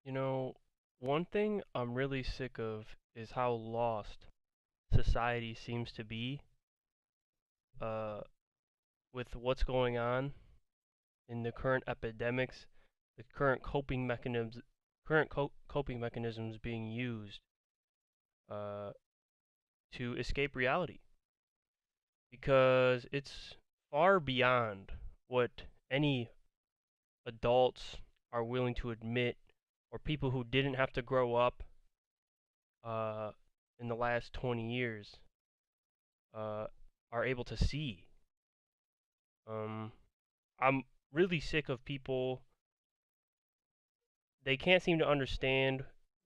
You know, one thing I'm really sick of is how lost society seems to be uh, with what's going on in the current epidemics, the coping mechanisms being used uh, to escape reality, because it's far beyond what any adults are willing to admit, or people who didn't have to grow up uh, in the last 20 years uh, are able to see. Um, I'm really sick of people. They can't seem to understand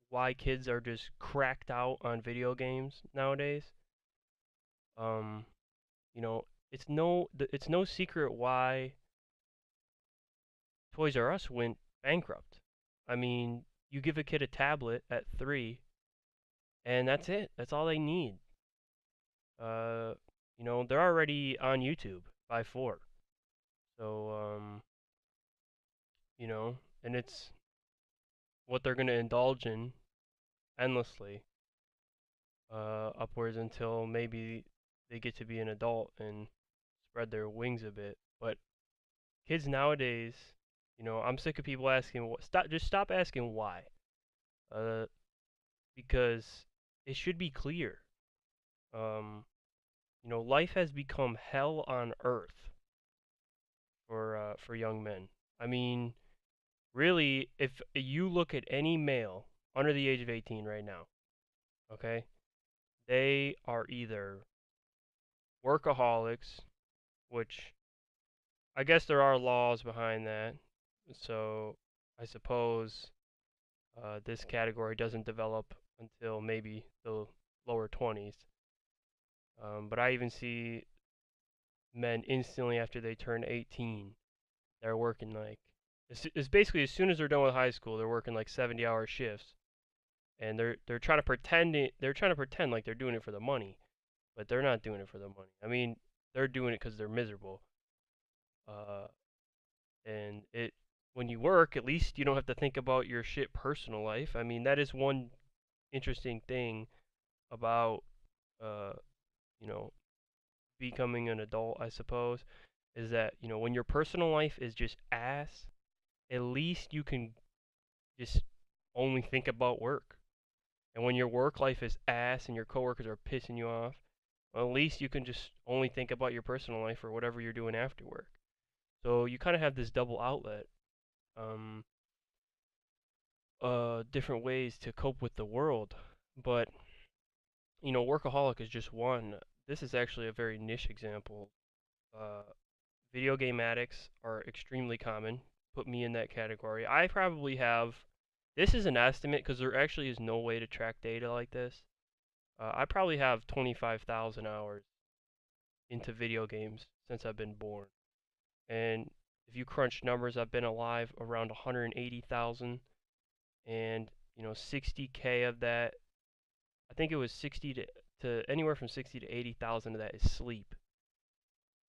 why kids are just cracked out on video games nowadays. Um, you know, it's no secret why Toys R Us went bankrupt. I mean, you give a kid a tablet at 3, and that's it. That's all they need. Uh, they're already on YouTube by 4. So, you know, and it's what they're going to indulge in endlessly, upwards until maybe they get to be an adult and spread their wings a bit. But kids nowadays, I'm sick of people asking what. Just stop asking why. Uh, because it should be clear. Um, life has become hell on earth for young men. I mean, really, if you look at any male under the age of 18 right now, okay, they are either workaholics, which I guess there are laws behind that. So I suppose this category doesn't develop until maybe the lower 20s. But I even see men instantly after they turn 18, they're working like it's basically as soon as they're done with high school, they're working like 70-hour shifts, and they're trying to they're trying to pretend like they're doing it for the money, but they're not doing it for the money. I mean, they're doing it because they're miserable. Uh, and it when you work, at least you don't have to think about your shit personal life. I mean, that is one interesting thing about uh, you know, becoming an adult, I suppose, is that, when your personal life is just ass, at least you can just only think about work. And when your work life is ass and your coworkers are pissing you off, well, at least you can just only think about your personal life or whatever you're doing after work. So you kind of have this double outlet. Um, Different ways to cope with the world. But, workaholic is just one. This is actually a very niche example. Uh, Video game addicts are extremely common. Put me in that category. I probably have, this is an estimate because there actually is no way to track data like this. I probably have 25,000 hours into video games since I've been born. And if you crunch numbers, I've been alive around 180,000, and 60K of that, I think it was 60 to anywhere from 60 to 80,000 of that is sleep.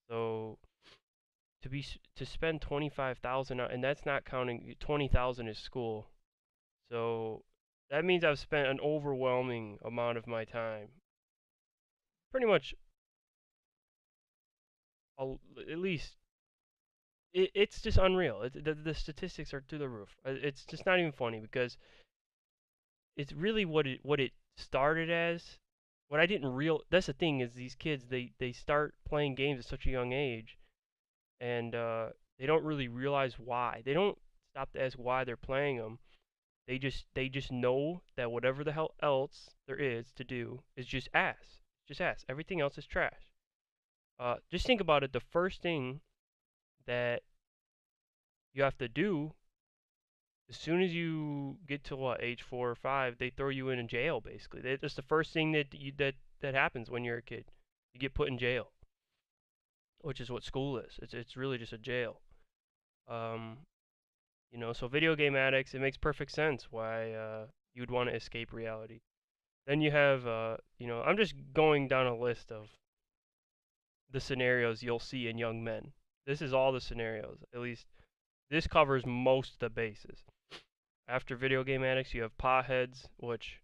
So to spend 25,000, and that's not counting 20,000 is school. So that means I've spent an overwhelming amount of my time, pretty much at least it's just unreal. The statistics are through the roof. It's just not even funny because it's really what it started as. What I didn't real That's the thing, is these kids, they start playing games at such a young age, and they don't really realize why. They don't stop to ask why they're playing them. They just know that whatever the hell else there is to do is just ass. Just ass. Everything else is trash. Just think about it. The first thing that you have to do as soon as you get to what, age 4 or 5, they throw you in jail. Basically, that's the first thing that happens when you're a kid. You get put in jail, which is what school is. It's really just a jail. Um, so video game addicts, it makes perfect sense why you'd want to escape reality. Then you have, I'm just going down a list of the scenarios you'll see in young men. This is all the scenarios. At least this covers most of the bases. After video game addicts, you have potheads, which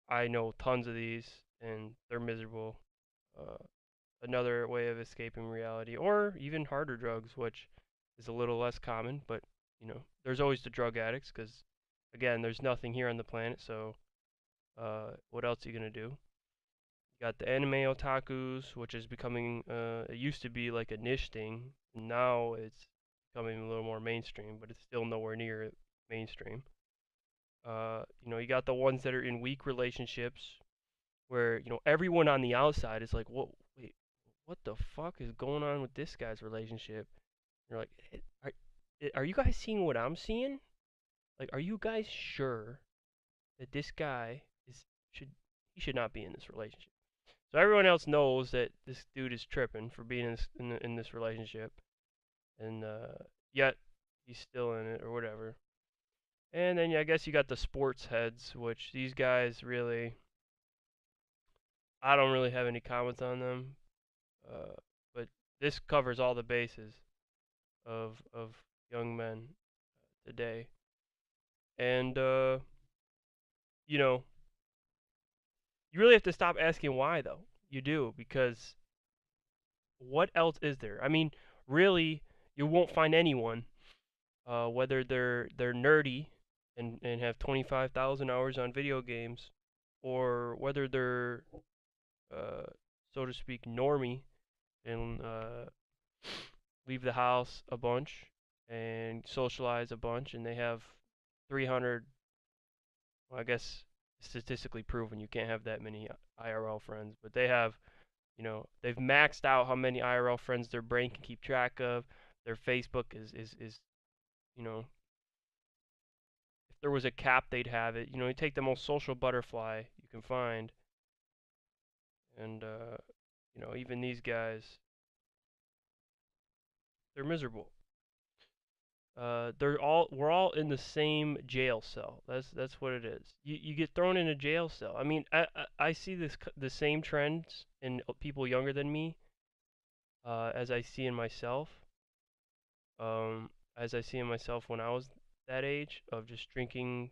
I know tons of these, and they're miserable. Uh, Another way of escaping reality, or even harder drugs, which is a little less common, but there's always the drug addicts, because again, there's nothing here on the planet, so what else are you gonna do? You got the anime otakus, which is becoming, it used to be like a niche thing, and now it's becoming a little more mainstream, but it's still nowhere near mainstream. You got the ones that are in weak relationships, where everyone on the outside is like, what? Wait, what the fuck is going on with this guy's relationship? And you're like, are you guys seeing what I'm seeing? Like, are you guys sure that this guy should he should not be in this relationship? So everyone else knows that this dude is tripping for being in this relationship, and yet he's still in it or whatever. And then I guess you got the sports heads, which these guys really, I don't really have any comments on them. Uh, but this covers all the bases of young men today. And you know, you really have to stop asking why though. You do, because what else is there? I mean, really, you won't find anyone, whether they're nerdy and have 25,000 hours on video games, or whether they're uh, so to speak normie and leave the house a bunch and socialize a bunch, and they have 300. Well, I guess statistically proven you can't have that many IRL friends, but they've maxed out how many IRL friends their brain can keep track of. Their Facebook is you know, if there was a cap, they'd have it. You take the most social butterfly you can find, and even these guys, they're miserable. We're all in the same jail cell. That's what it is. You get thrown in a jail cell. I mean, I see the same trends in people younger than me, as I see in myself. Um, as I see in myself when I was that age of just drinking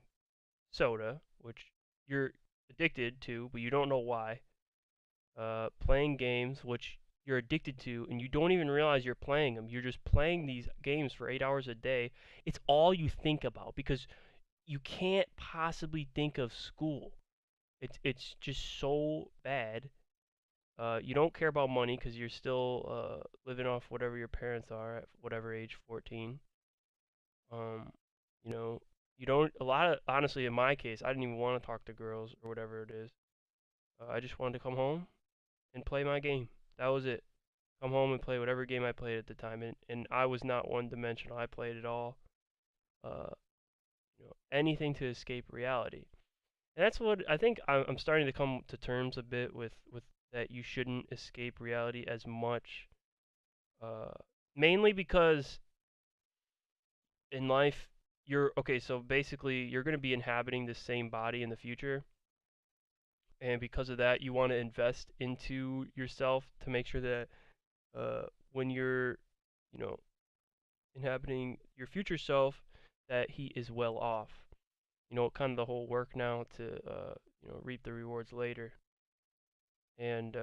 soda, which you're addicted to, but you don't know why. Playing games, which you're addicted to, and you don't even realize you're playing them. You're just playing these games for 8 hours a day. It's all you think about, because you can't possibly think of school. It's just so bad. You don't care about money because you're still living off whatever your parents are at whatever age, 14. Um, you know, you don't. A lot of honestly, in my case, I didn't even want to talk to girls or whatever it is. I just wanted to come home and play my game. That was it. Come home and play whatever game I played at the time, and I was not one dimensional. I played it all. Uh, Anything to escape reality. And that's what I think I'm starting to come to terms a bit with that you shouldn't escape reality as much. Uh, Mainly because in life, you're okay. So basically, you're going to be inhabiting the same body in the future, and because of that, you want to invest into yourself to make sure that when you're, you know, inhabiting your future self, that he is well off. Kind of the whole work now to reap the rewards later, and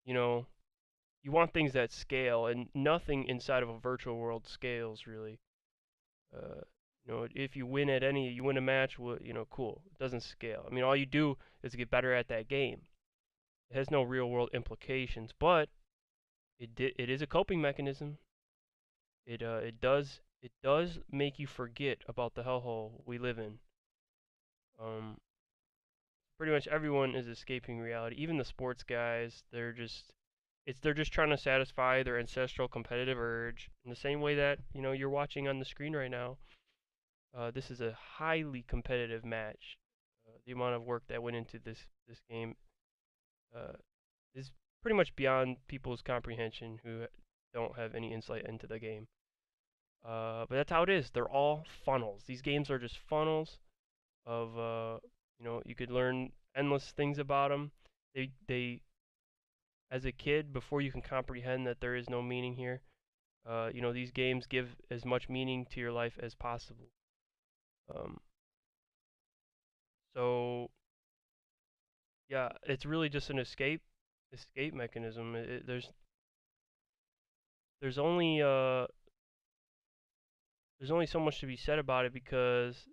you know, you want things that scale, and nothing inside of a virtual world scales really. Uh, if you win a match, well, cool. It doesn't scale. I mean, all you do is get better at that game. It has no real world implications, but it is a coping mechanism. It does make you forget about the hellhole we live in. Um, Pretty much everyone is escaping reality. Even the sports guys, they're just trying to satisfy their ancestral competitive urge in the same way that you're watching on the screen right now. This is a highly competitive match. The amount of work that went into this game uh, is pretty much beyond people's comprehension who don't have any insight into the game. But that's how it is. They're all funnels. These games are just funnels of you could learn endless things about them. They as a kid, before you can comprehend that there is no meaning here, These games give as much meaning to your life as possible. Um, so yeah, it's really just an escape mechanism. There's only uh there's only so much to be said about it, because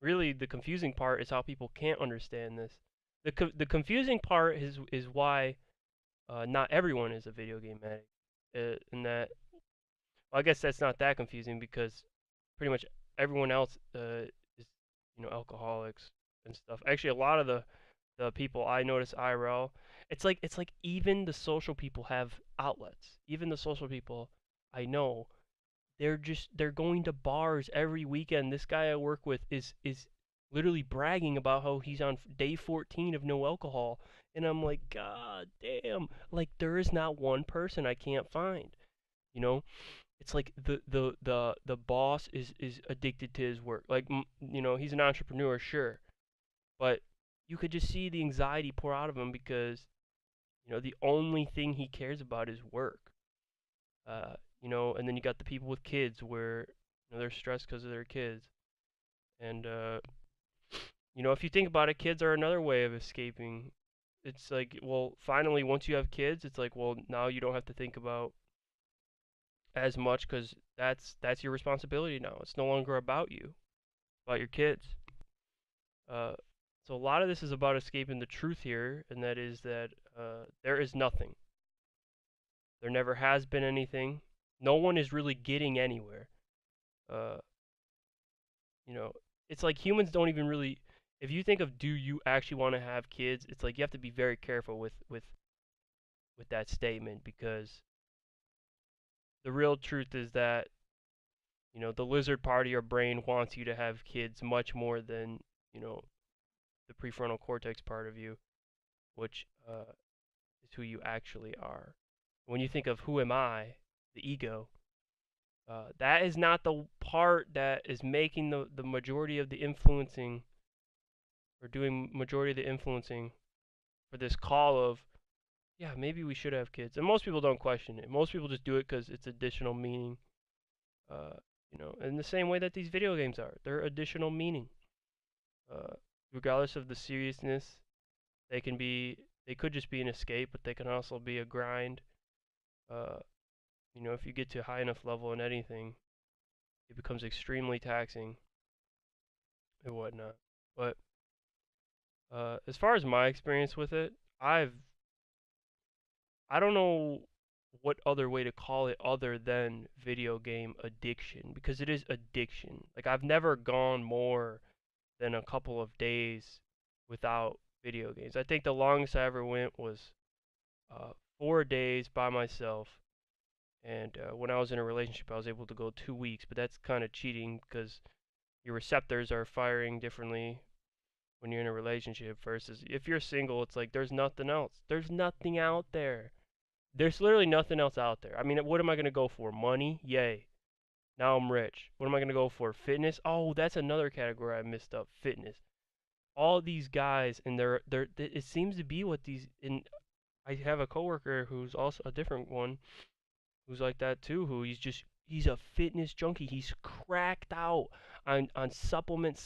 really the confusing part is how people can't understand this. The confusing part is why not everyone is a video game addict. And that, well, I guess that's not that confusing, because pretty much everyone else is, alcoholics and stuff. Actually, a lot of the people I notice IRL, it's like even the social people have outlets. Even the social people I know, they're going to bars every weekend. This guy I work with is literally bragging about how he's on day 14 of no alcohol, and I'm like, God damn! Like there is not one person I can't find. You know, it's like the boss is addicted to his work. Like he's an entrepreneur, sure, but you could just see the anxiety pour out of him, because the only thing he cares about is work. And then you got the people with kids where they're stressed because of their kids. And if you think about it, kids are another way of escaping. It's like, well, finally, once you have kids, it's like, well, now you don't have to think about as much, because that's your responsibility now. It's no longer about you, about your kids. Uh, so a lot of this is about escaping the truth here, and that is that there is nothing. There never has been anything. No one is really getting anywhere. Uh, you know, it's like humans don't even really. If you think of, do you actually want to have kids? It's like you have to be very careful with that statement, because the real truth is that the lizard part of your brain wants you to have kids much more than the prefrontal cortex part of you, which is who you actually are. When you think of who am I, the ego, that is not the part that is making the majority of the influencing, or doing majority of the influencing for this call of, yeah, maybe we should have kids. And most people don't question it. Most people just do it because it's additional meaning. In the same way that these video games are, they're additional meaning. Uh, Regardless of the seriousness, they could just be an escape, but they can also be a grind. Uh, if you get to a high enough level in anything, it becomes extremely taxing and whatnot. But as far as my experience with it, I don't know what other way to call it other than video game addiction, because it is addiction. Like I've never gone more than a couple of days without video games. I think the longest I ever went was 4 days by myself. And when I was in a relationship, I was able to go 2 weeks, but that's kind of cheating, because your receptors are firing differently when you're in a relationship versus if you're single. It's like there's nothing else. There's nothing out there. There's literally nothing else out there. I mean, what am I going to go for? Money? Yay. Now I'm rich. What am I going to go for? Fitness? Oh, that's another category I missed up. Fitness. All these guys, and it seems to be what these, and I have a coworker who's also a different one who's like that too, who he's a fitness junkie. He's cracked out on supplement.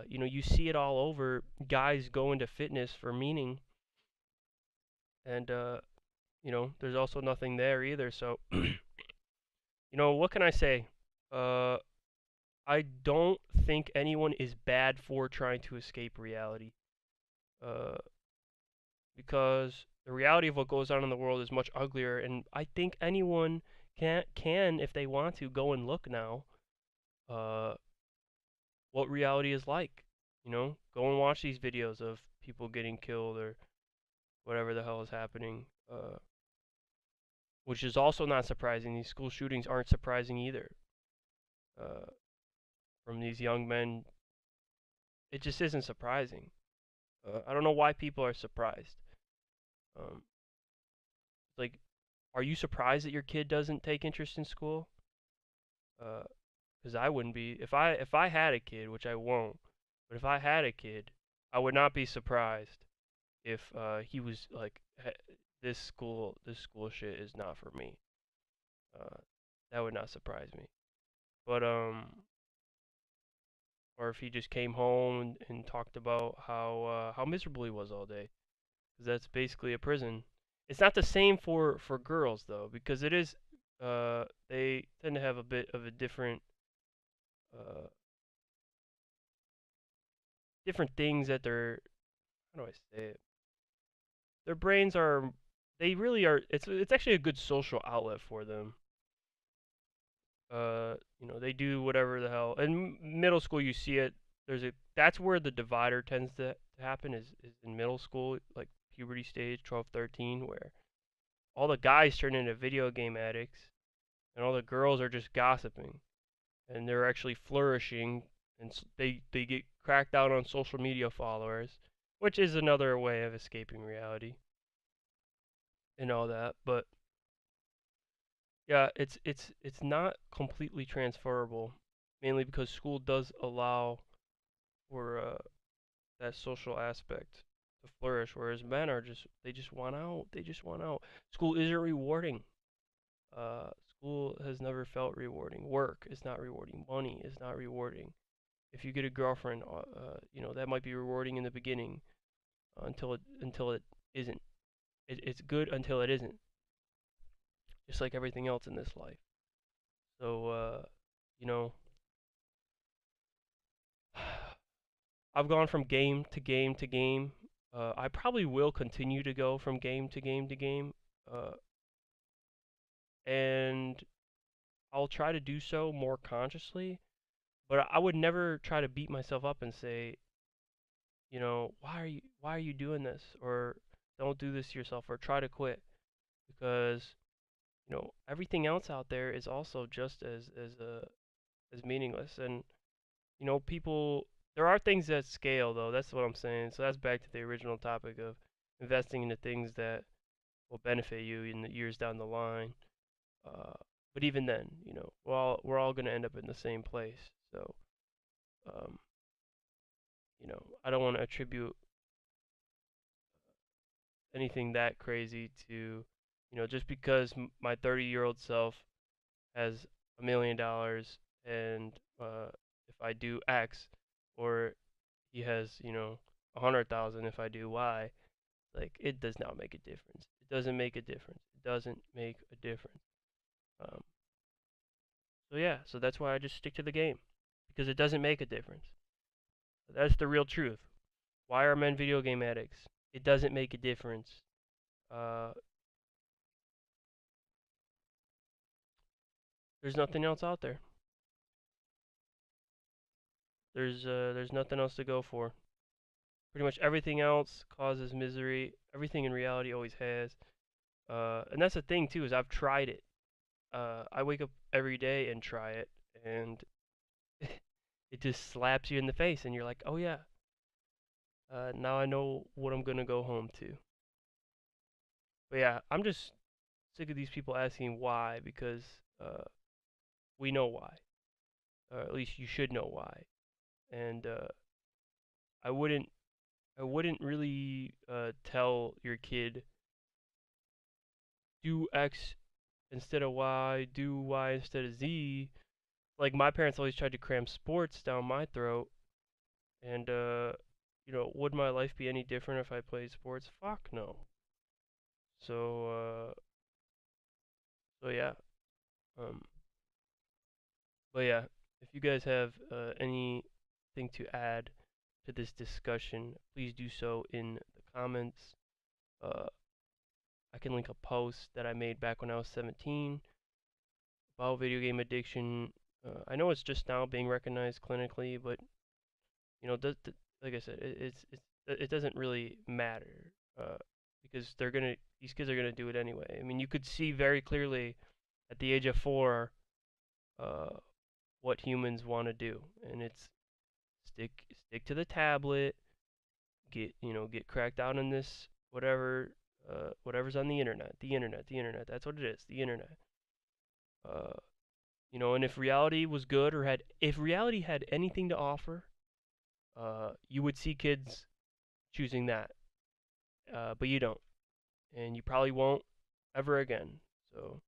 You see it all over. Guys go into fitness for meaning, and there's also nothing there either. So, what can I say? Uh, I don't think anyone is bad for trying to escape reality. Uh, because the reality of what goes on in the world is much uglier, and I think anyone can, if they want to, go and look now. Uh, what reality is like. Go and watch these videos of people getting killed or whatever the hell is happening. Which is also not surprising. These school shootings aren't surprising either. Uh, from these young men, it just isn't surprising. I don't know why people are surprised. Um, like, are you surprised that your kid doesn't take interest in school? Because I wouldn't be if I had a kid, which I won't. But if I had a kid, I would not be surprised if he was like, this school shit is not for me. Uh, that would not surprise me. But or if he just came home and talked about how miserable he was all day, because that's basically a prison. It's not the same for girls though, because it is they tend to have a bit of a uh different things that they're, how do I say it? Their brains are, they really are, it's actually a good social outlet for them. They do whatever the hell. In middle school, you see it. That's where the divider tends to happen is in middle school, like puberty stage, 12, 13, where all the guys turn into video game addicts, and all the girls are just gossiping, and they're actually flourishing, and they get cracked out on social media followers, which is another way of escaping reality and all that. But yeah, it's not completely transferable, mainly because school does allow for that social aspect to flourish, whereas men are just, they just want out. They just want out. School isn't rewarding. School has never felt rewarding. Work is not rewarding. Money is not rewarding. If you get a girlfriend, that might be rewarding in the beginning, until it isn't. It's good until it isn't. Just like everything else in this life. So, you know, I've gone from game to game to game. I probably will continue to go from game to game to game, uh, and I'll try to do so more consciously. But I would never try to beat myself up and say, why are you doing this, or don't do this to yourself, or try to quit, because everything else out there is also just as meaningless. And people, there are things that scale though. That's what I'm saying. So that's back to the original topic of investing into things that will benefit you in the years down the line. Uh, but even then, we're all gonna end up in the same place. So, um, I don't want to attribute anything that crazy to, just because my 30-year-old self has $1 million, and if I do X, or he has, 100,000 if I do Y. Like, it does not make a difference. It doesn't make a difference. It doesn't make a difference. Um, so yeah, so that's why I just stick to the game, because it doesn't make a difference. That's the real truth. Why are men video game addicts? It doesn't make a difference. Uh, there's nothing else out there. There's nothing else to go for. Pretty much everything else causes misery. Everything in reality always has. And that's the thing too, is I've tried it. I wake up every day and try it, and it just slaps you in the face, and you're like, oh yeah, now I know what I'm gonna go home to. But yeah, I'm just sick of these people asking why, because we know why, or at least you should know why. And I wouldn't, I wouldn't really tell your kid, do X instead of Y, do Y instead of Z. Like, my parents always tried to cram sports down my throat, and would my life be any different if I played sports? Fuck no. So yeah. Um, but yeah, if you guys have anything to add to this discussion, please do so in the comments. Uh, I can link a post that I made back when I was 17 about video game addiction. I know it's just now being recognized clinically, but like I said, it doesn't really matter, because these kids are gonna do it anyway. I mean, you could see very clearly at the age of 4, uh, what humans want to do, and it's stick to the tablet, get cracked out on this whatever's on the internet, the internet. That's what it is, the internet. Uh, and if reality was good, or if reality had anything to offer, you would see kids choosing that. But you don't, and you probably won't ever again. So